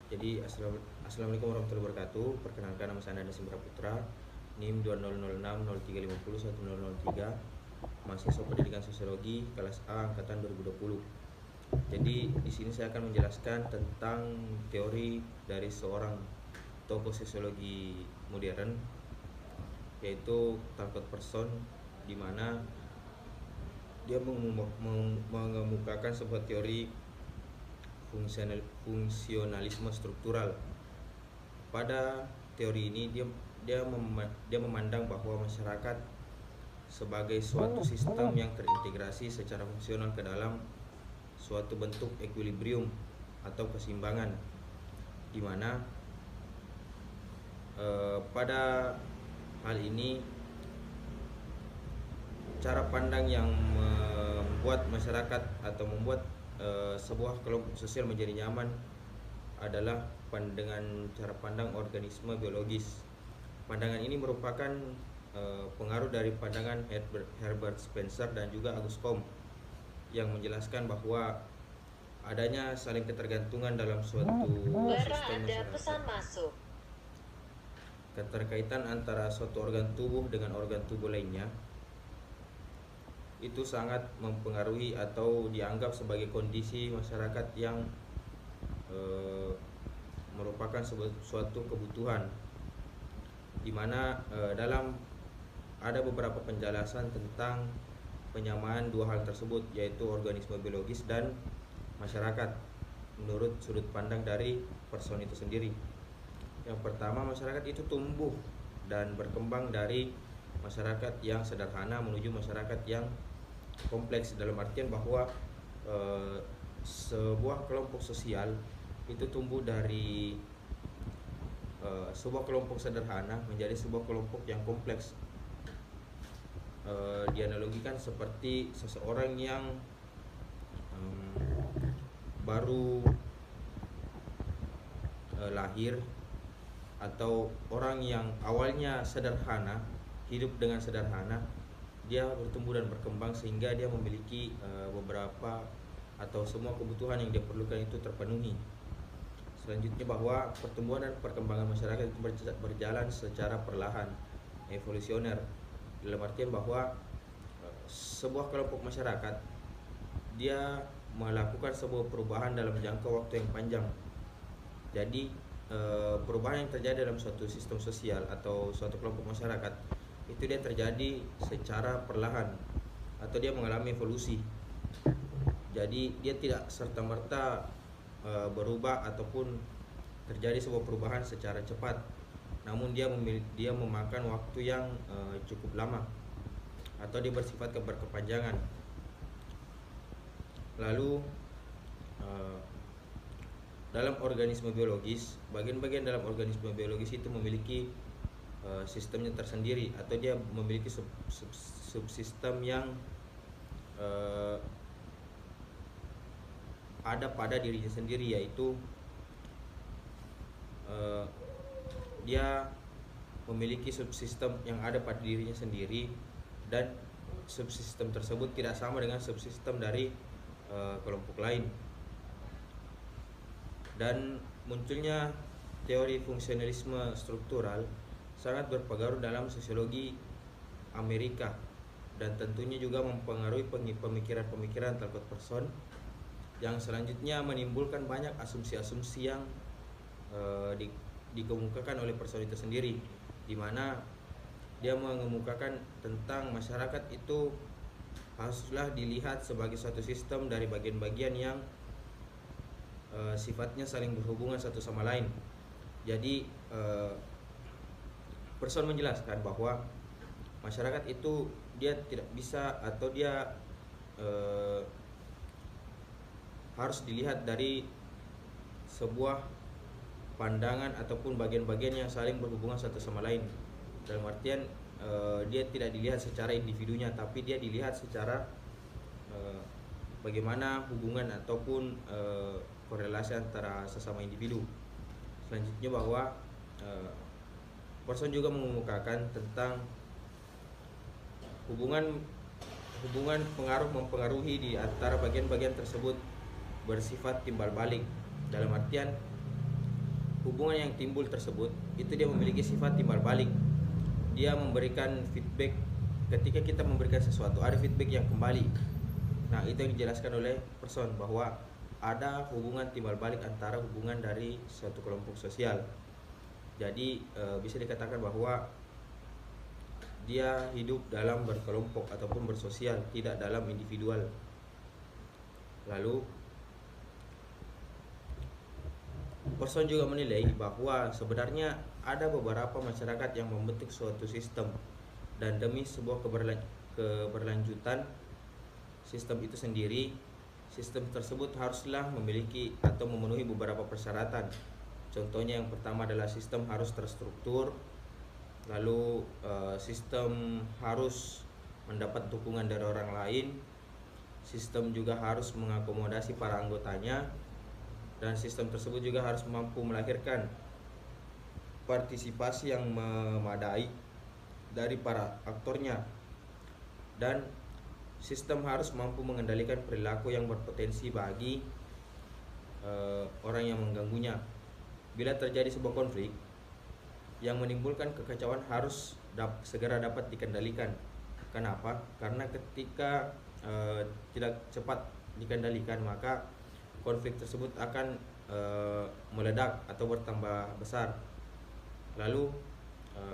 Jadi Assalamualaikum warahmatullahi wabarakatuh. Perkenalkan, nama saya Nanda Simbra Putra, NIM 200603501003, mahasiswa pendidikan sosiologi kelas A angkatan 2020. Jadi di sini saya akan menjelaskan tentang teori dari seorang tokoh sosiologi modern, yaitu Talcott Person, di mana dia mengemukakan sebuah teori fungsionalisme struktural. Pada teori ini dia memandang bahwa masyarakat sebagai suatu sistem yang terintegrasi secara fungsional ke dalam suatu bentuk equilibrium atau keseimbangan, di mana pada hal ini cara pandang yang membuat masyarakat atau membuat sebuah kelompok sosial menjadi nyaman adalah pandangan cara pandang organisme biologis. Pandangan ini merupakan pengaruh dari pandangan Herbert Spencer dan juga Auguste Comte yang menjelaskan bahwa adanya saling ketergantungan dalam suatu sistem masyarakat. Keterkaitan antara suatu organ tubuh dengan organ tubuh lainnya itu sangat mempengaruhi atau dianggap sebagai kondisi masyarakat yang merupakan suatu kebutuhan, di mana dalam ada beberapa penjelasan tentang penyamaan dua hal tersebut, yaitu organisme biologis dan masyarakat menurut sudut pandang dari Person itu sendiri. Yang pertama, masyarakat itu tumbuh dan berkembang dari masyarakat yang sederhana menuju masyarakat yang kompleks, dalam artian bahwa sebuah kelompok sosial itu tumbuh dari sebuah kelompok sederhana menjadi sebuah kelompok yang kompleks. Dianalogikan seperti seseorang yang baru lahir, atau orang yang awalnya sederhana, hidup dengan sederhana, dia bertumbuh dan berkembang sehingga dia memiliki beberapa atau semua kebutuhan yang dia perlukan itu terpenuhi. Selanjutnya, bahwa pertumbuhan dan perkembangan masyarakat itu berjalan secara perlahan, evolusioner, dalam artian bahwa sebuah kelompok masyarakat dia melakukan sebuah perubahan dalam jangka waktu yang panjang. Jadi perubahan yang terjadi dalam suatu sistem sosial atau suatu kelompok masyarakat itu dia terjadi secara perlahan atau dia mengalami evolusi. Jadi dia tidak serta-merta berubah ataupun terjadi sebuah perubahan secara cepat, namun dia memakan waktu yang cukup lama atau dia bersifat berkepanjangan. Lalu dalam organisme biologis, bagian-bagian dalam organisme biologis itu memiliki sistemnya tersendiri, atau dia memiliki subsistem yang ada pada dirinya sendiri, yaitu dia memiliki subsistem yang ada pada dirinya sendiri, dan subsistem tersebut tidak sama dengan subsistem dari kelompok lain. Dan munculnya teori fungsionalisme struktural sangat berpengaruh dalam sosiologi Amerika, dan tentunya juga mempengaruhi pemikiran-pemikiran Talcott Person yang selanjutnya menimbulkan banyak asumsi-asumsi yang dikemukakan oleh Person itu sendiri, di mana dia mengemukakan tentang masyarakat itu haruslah dilihat sebagai suatu sistem dari bagian-bagian yang sifatnya saling berhubungan satu sama lain. Jadi Person menjelaskan bahwa masyarakat itu dia tidak bisa, atau dia harus dilihat dari sebuah pandangan ataupun bagian-bagian yang saling berhubungan satu sama lain. Dalam artian dia tidak dilihat secara individunya, tapi dia dilihat secara bagaimana hubungan ataupun korelasi antara sesama individu. Selanjutnya, bahwa Person juga mengemukakan tentang hubungan pengaruh mempengaruhi di antara bagian-bagian tersebut bersifat timbal balik. Dalam artian hubungan yang timbul tersebut itu dia memiliki sifat timbal balik. Dia memberikan feedback. Ketika kita memberikan sesuatu, ada feedback yang kembali. Nah, itu yang dijelaskan oleh person bahwa ada hubungan timbal balik antara hubungan dari suatu kelompok sosial. Jadi bisa dikatakan bahwa dia hidup dalam berkelompok ataupun bersosial, tidak dalam individual. Lalu person juga menilai bahwa sebenarnya ada beberapa masyarakat yang membentuk suatu sistem, dan demi sebuah keberlanjutan sistem itu sendiri, sistem tersebut haruslah memiliki atau memenuhi beberapa persyaratan. Contohnya yang pertama adalah sistem harus terstruktur, lalu sistem harus mendapat dukungan dari orang lain, sistem juga harus mengakomodasi para anggotanya, dan sistem tersebut juga harus mampu melahirkan partisipasi yang memadai dari para aktornya, dan sistem harus mampu mengendalikan perilaku yang berpotensi bagi orang yang mengganggunya. Bila terjadi sebuah konflik yang menimbulkan kekacauan harus segera dapat dikendalikan. Kenapa? Karena ketika tidak cepat dikendalikan, maka konflik tersebut akan meledak atau bertambah besar. Lalu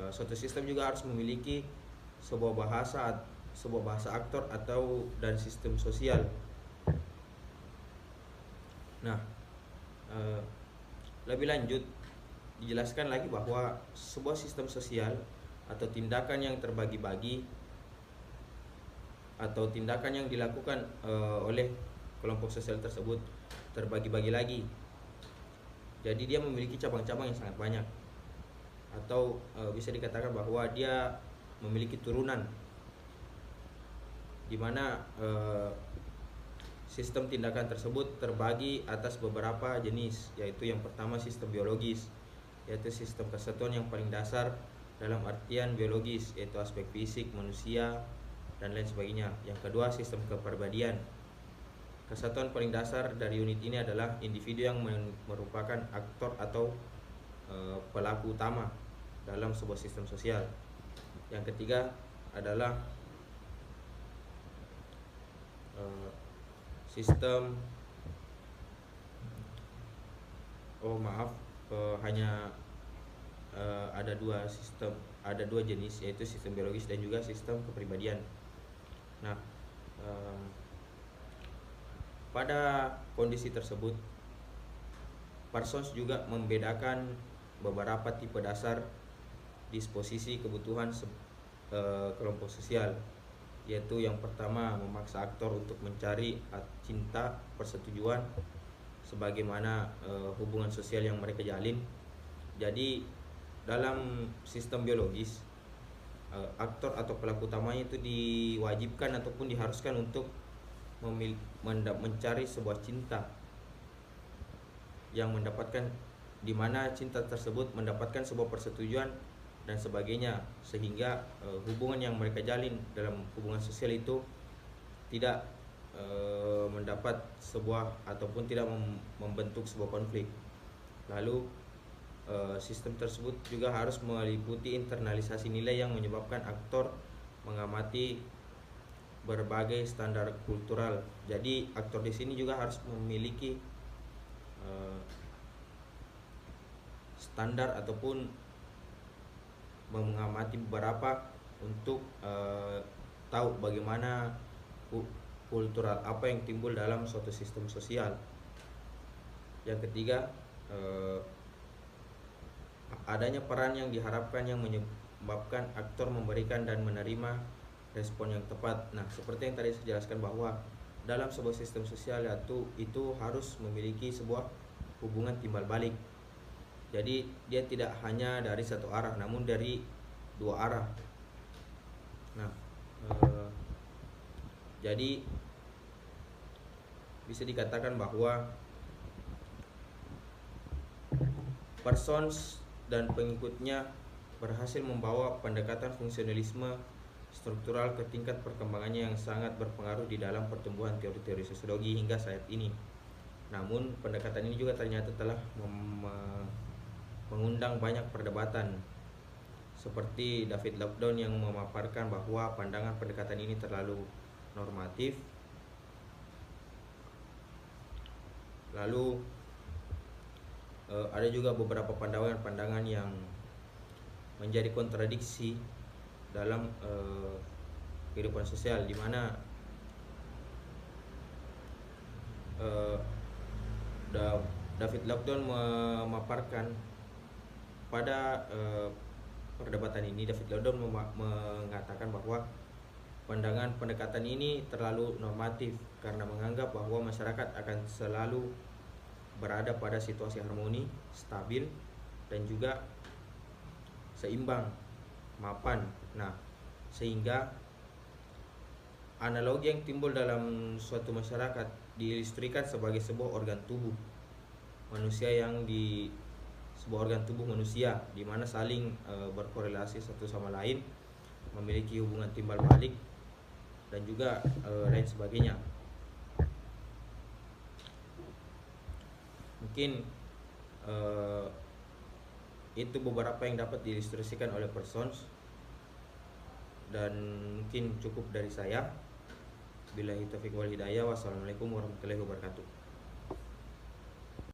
suatu sistem juga harus memiliki sebuah bahasa aktor atau dan sistem sosial. Nah, lebih lanjut dijelaskan lagi bahwa sebuah sistem sosial atau tindakan yang terbagi-bagi atau tindakan yang dilakukan oleh kelompok sosial tersebut terbagi-bagi lagi. Jadi dia memiliki cabang-cabang yang sangat banyak, atau bisa dikatakan bahwa dia memiliki turunan, di mana sistem tindakan tersebut terbagi atas beberapa jenis, yaitu yang pertama sistem biologis, yaitu sistem kesatuan yang paling dasar dalam artian biologis, yaitu aspek fisik manusia dan lain sebagainya. Yang kedua sistem kepribadian. Kesatuan paling dasar dari unit ini adalah individu yang merupakan aktor atau pelaku utama dalam sebuah sistem sosial. Yang ketiga adalah sistem hanya ada dua jenis, yaitu sistem biologis dan juga sistem kepribadian. Nah, pada kondisi tersebut Parsons juga membedakan beberapa tipe dasar disposisi kebutuhan kelompok sosial, yaitu yang pertama memaksa aktor untuk mencari cinta, persetujuan sebagaimana hubungan sosial yang mereka jalin. Jadi dalam sistem biologis aktor atau pelaku utamanya itu diwajibkan ataupun diharuskan untuk mencari sebuah cinta yang mendapatkan, di mana cinta tersebut mendapatkan sebuah persetujuan dan sebagainya, sehingga hubungan yang mereka jalin dalam hubungan sosial itu tidak mendapat sebuah ataupun tidak membentuk sebuah konflik. Lalu sistem tersebut juga harus meliputi internalisasi nilai yang menyebabkan aktor mengamati berbagai standar kultural. Jadi aktor di sini juga harus memiliki standar ataupun mengamati beberapa untuk tahu bagaimana kultural apa yang timbul dalam suatu sistem sosial. Yang ketiga, adanya peran yang diharapkan yang menyebabkan aktor memberikan dan menerima respon yang tepat. Nah, seperti yang tadi saya jelaskan bahwa dalam sebuah sistem sosial itu harus memiliki sebuah hubungan timbal balik. Jadi dia tidak hanya dari satu arah, namun dari dua arah. Nah, jadi bisa dikatakan bahwa Parsons dan pengikutnya berhasil membawa pendekatan fungsionalisme struktural ke tingkat perkembangannya yang sangat berpengaruh di dalam pertumbuhan teori-teori sosiologi hingga saat ini. Namun pendekatan ini juga ternyata telah mengundang banyak perdebatan, seperti David Lockdown yang memaparkan bahwa pandangan pendekatan ini terlalu normatif. Lalu ada juga beberapa pandangan yang menjadi kontradiksi dalam kehidupan sosial, di mana David Lockdown memaparkan pada perdebatan ini. David Lockdown mengatakan bahwa pandangan pendekatan ini terlalu normatif karena menganggap bahwa masyarakat akan selalu berada pada situasi harmoni, stabil, dan juga seimbang, mapan. Nah, sehingga analogi yang timbul dalam suatu masyarakat diilustrasikan sebagai sebuah organ tubuh manusia sebuah organ tubuh manusia di mana saling berkorelasi satu sama lain, memiliki hubungan timbal balik dan juga lain sebagainya. Mungkin itu beberapa yang dapat diilustrasikan oleh Persons, dan mungkin cukup dari saya. Billahi taufiq wal hidayah. Wassalamualaikum warahmatullahi wabarakatuh.